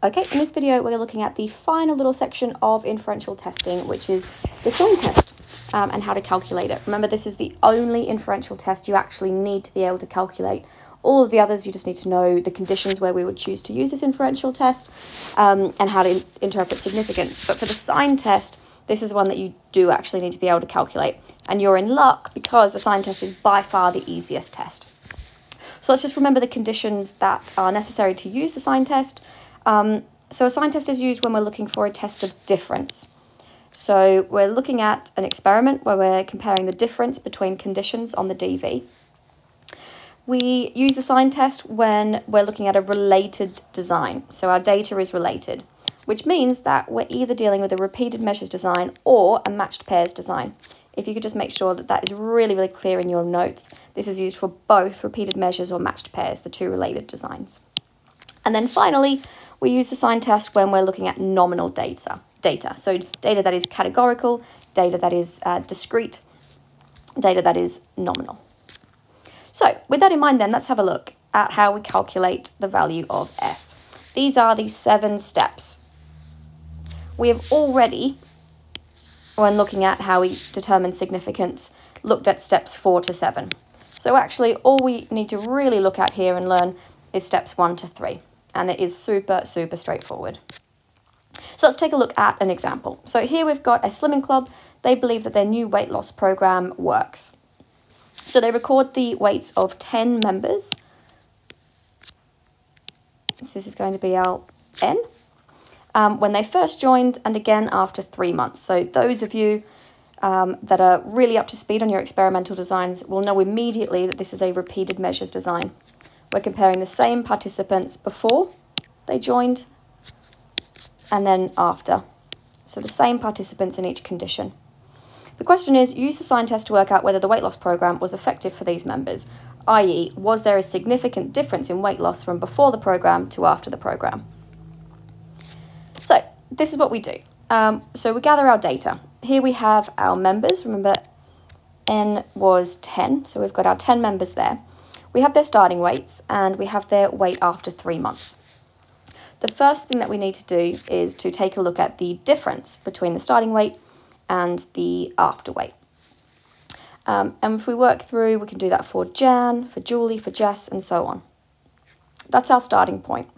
Okay, in this video we're looking at the final little section of inferential testing, which is the sign test and how to calculate it. Remember, this is the only inferential test you actually need to be able to calculate. All of the others, you just need to know the conditions where we would choose to use this inferential test and how to interpret significance. But for the sign test, this is one that you do actually need to be able to calculate. And you're in luck because the sign test is by far the easiest test. So let's just remember the conditions that are necessary to use the sign test. So a sign test is used when we're looking for a test of difference. So we're looking at an experiment where we're comparing the difference between conditions on the DV. We use the sign test when we're looking at a related design. So our data is related, which means that we're either dealing with a repeated measures design or a matched pairs design. If you could just make sure that that is really, really clear in your notes, this is used for both repeated measures or matched pairs, the two related designs. And then finally, we use the sign test when we're looking at nominal data. So data that is categorical, data that is discrete, data that is nominal. So with that in mind then, let's have a look at how we calculate the value of S. These are the 7 steps. We have already, when looking at how we determine significance, looked at steps 4 to 7. So actually all we need to really look at here and learn is steps 1 to 3. And it is super, super straightforward. So let's take a look at an example. So here we've got a slimming club. They believe that their new weight loss program works. So they record the weights of 10 members. So this is going to be our N. When they first joined and again after 3 months. So those of you that are really up to speed on your experimental designs will know immediately that this is a repeated measures design. We're comparing the same participants before they joined and then after. So the same participants in each condition. The question is, use the sign test to work out whether the weight loss program was effective for these members, i.e. was there a significant difference in weight loss from before the program to after the program? So this is what we do. So we gather our data. Here we have our members. Remember, N was 10, so we've got our 10 members there. We have their starting weights and we have their weight after 3 months. The first thing that we need to do is to take a look at the difference between the starting weight and the after weight. And if we work through, we can do that for Jan, for Julie, for Jess, and so on. That's our starting point.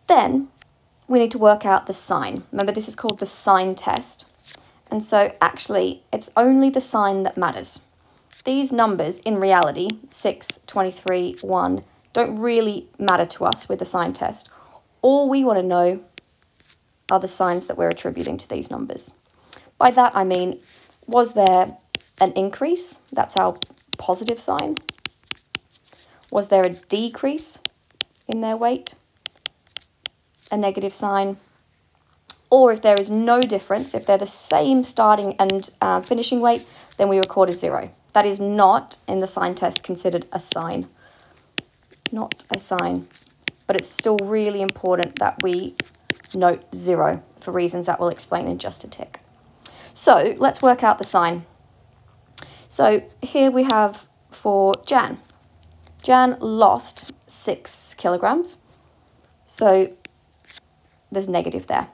Then we need to work out the sign. Remember, this is called the sign test. And so actually, it's only the sign that matters. These numbers, in reality, 6, 23, 1, don't really matter to us with the sign test. All we want to know are the signs that we're attributing to these numbers. By that, I mean, was there an increase? That's our positive sign. Was there a decrease in their weight? A negative sign. Or if there is no difference, if they're the same starting and finishing weight, then we record a 0. That is not, in the sign test, considered a sign. Not a sign. But it's still really important that we note 0 for reasons that we'll explain in just a tick. So let's work out the sign. So here we have for Jan. Jan lost 6 kilograms. So there's negative there.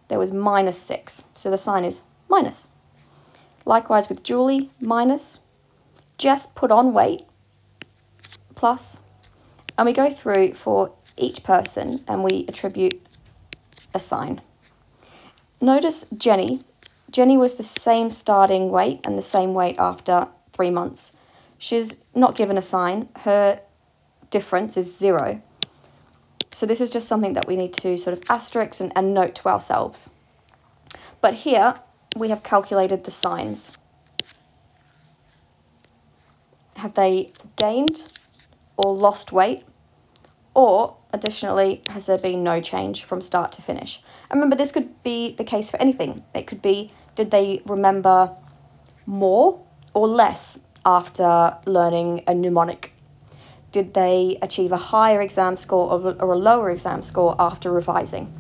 There was -6. So the sign is minus. Likewise with Julie, minus. Jess put on weight, plus. And we go through for each person and we attribute a sign. Notice Jenny. Jenny was the same starting weight and the same weight after 3 months. She's not given a sign. Her difference is 0. So this is just something that we need to sort of asterisk and note to ourselves. But here we have calculated the signs. Have they gained or lost weight? Or, additionally, has there been no change from start to finish? And remember, this could be the case for anything. It could be, did they remember more or less after learning a mnemonic? Did they achieve a higher exam score or a lower exam score after revising?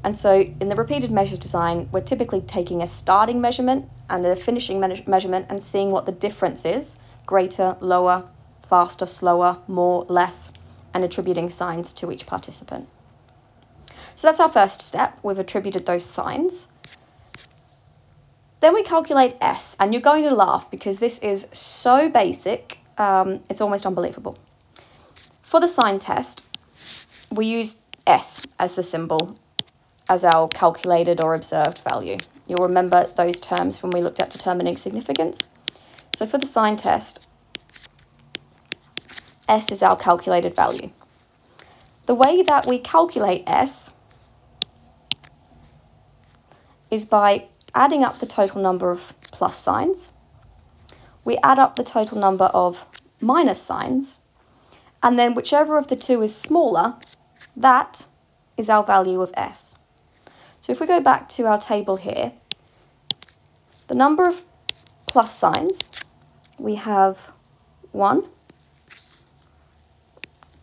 And so in the repeated measures design, we're typically taking a starting measurement and a finishing measurement and seeing what the difference is, greater, lower, faster, slower, more, less, and attributing signs to each participant. So that's our first step. We've attributed those signs. Then we calculate S, and you're going to laugh because this is so basic, it's almost unbelievable. For the sign test, we use S as the symbol, as our calculated or observed value. You'll remember those terms when we looked at determining significance. So for the sign test, S is our calculated value. The way that we calculate S is by adding up the total number of plus signs. We add up the total number of minus signs, and then whichever of the two is smaller, that is our value of S. So if we go back to our table here, the number of plus signs, we have 1,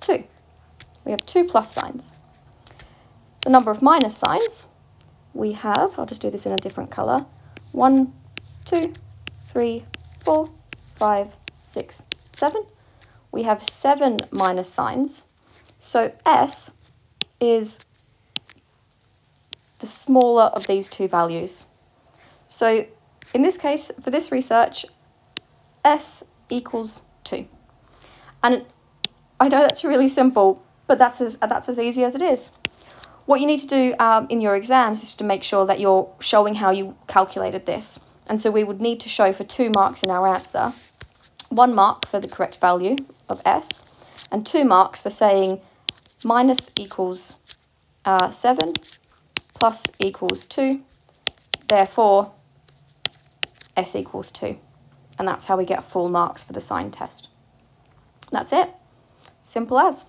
2. We have 2 plus signs. The number of minus signs, we have, I'll just do this in a different colour, 1, 2, 3, 4, 5, 6, 7. We have 7 minus signs. So S is the smaller of these two values. So in this case, for this research, S equals 2. And I know that's really simple, but that's as easy as it is. What you need to do in your exams is to make sure that you're showing how you calculated this. And so we would need to show for 2 marks in our answer, 1 mark for the correct value of S, and 2 marks for saying minus equals 7, plus equals 2, therefore S equals 2. And that's how we get full marks for the sign test. That's it. Simple as.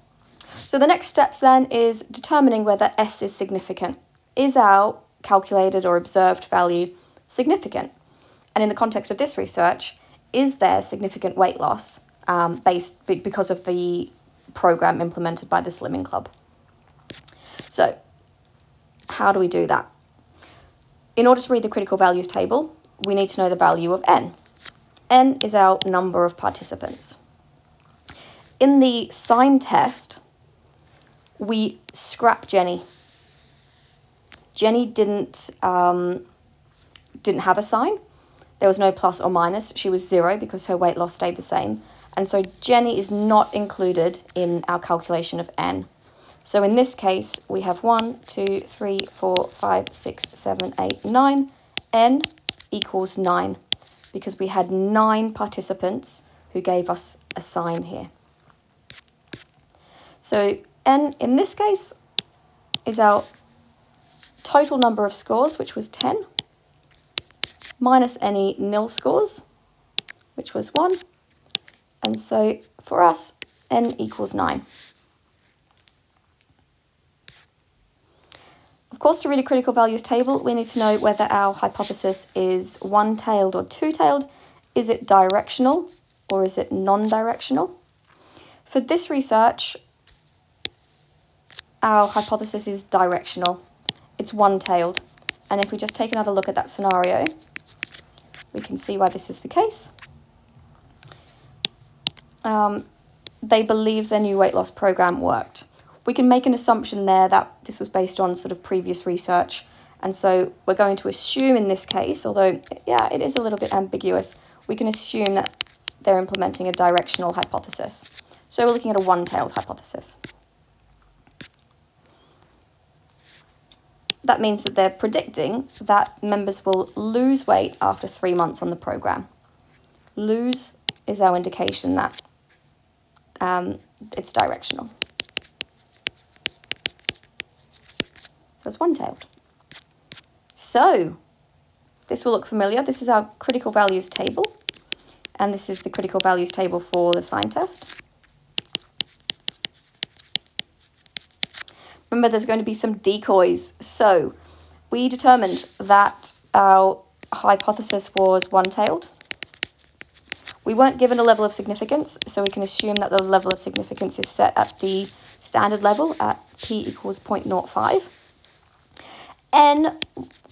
So the next steps then is determining whether S is significant. Is our calculated or observed value significant? And in the context of this research, is there significant weight loss because of the program implemented by the Slimming Club? So how do we do that? In order to read the critical values table, we need to know the value of N. N is our number of participants. In the sign test, we scrap Jenny. Jenny didn't have a sign. There was no plus or minus. She was 0 because her weight loss stayed the same. And so Jenny is not included in our calculation of N. So in this case, we have 1, 2, 3, 4, 5, 6, 7, 8, 9. N equals 9 because we had 9 participants who gave us a sign here. So N in this case is our total number of scores, which was 10, minus any nil scores, which was 1. And so for us, N equals 9. Of course, to read a critical values table, we need to know whether our hypothesis is one-tailed or two-tailed. Is it directional or is it non-directional? For this research, our hypothesis is directional. It's one-tailed. And if we just take another look at that scenario, we can see why this is the case. They believe their new weight loss program worked. We can make an assumption there that this was based on sort of previous research. And so we're going to assume in this case, although, yeah, it is a little bit ambiguous, we can assume that they're implementing a directional hypothesis. So we're looking at a one-tailed hypothesis. That means that they're predicting that members will lose weight after 3 months on the program. Lose is our indication that it's directional. So it's one-tailed. So this will look familiar. This is our critical values table, and this is the critical values table for the sign test. Remember, there's going to be some decoys. So we determined that our hypothesis was one-tailed. We weren't given a level of significance, so we can assume that the level of significance is set at the standard level at p equals 0.05. N,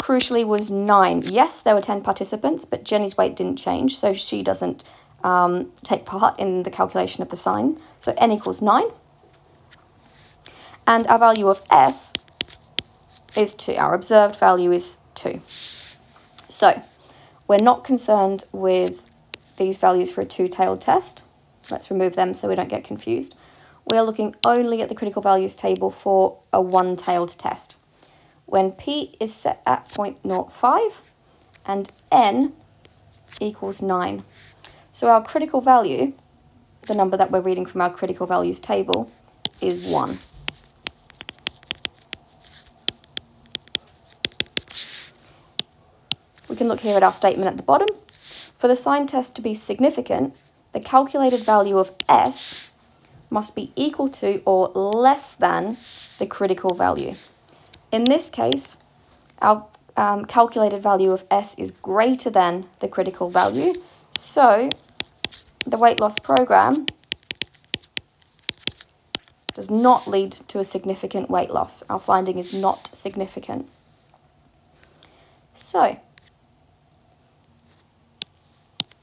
crucially, was 9. Yes, there were 10 participants, but Jenny's weight didn't change, so she doesn't take part in the calculation of the sign. So N equals 9. And our value of S is 2. Our observed value is 2. So we're not concerned with these values for a two-tailed test. Let's remove them so we don't get confused. We are looking only at the critical values table for a one-tailed test. When P is set at 0.05 and N equals 9. So our critical value, the number that we're reading from our critical values table, is 1. We can look here at our statement at the bottom. For the sign test to be significant, the calculated value of S must be equal to or less than the critical value. In this case, our calculated value of S is greater than the critical value, so the weight loss program does not lead to a significant weight loss. Our finding is not significant. So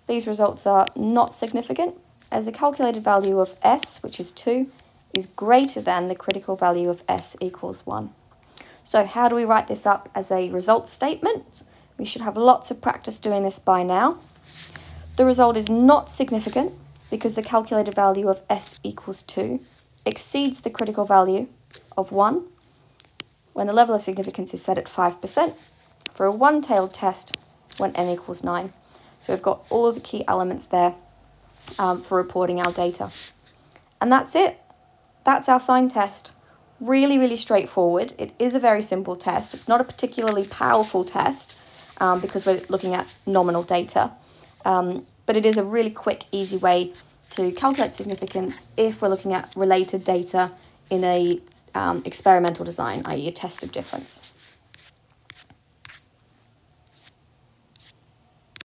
these results are not significant as the calculated value of S, which is 2, is greater than the critical value of S equals 1. So how do we write this up as a result statement? We should have lots of practice doing this by now. The result is not significant because the calculated value of S equals 2 exceeds the critical value of 1 when the level of significance is set at 5% for a one-tailed test when N equals 9. So we've got all of the key elements there for reporting our data. And that's it. That's our sign test. Really, really straightforward. It is a very simple test. It's not a particularly powerful test because we're looking at nominal data. But it is a really quick, easy way to calculate significance if we're looking at related data in a experimental design, i.e. a test of difference.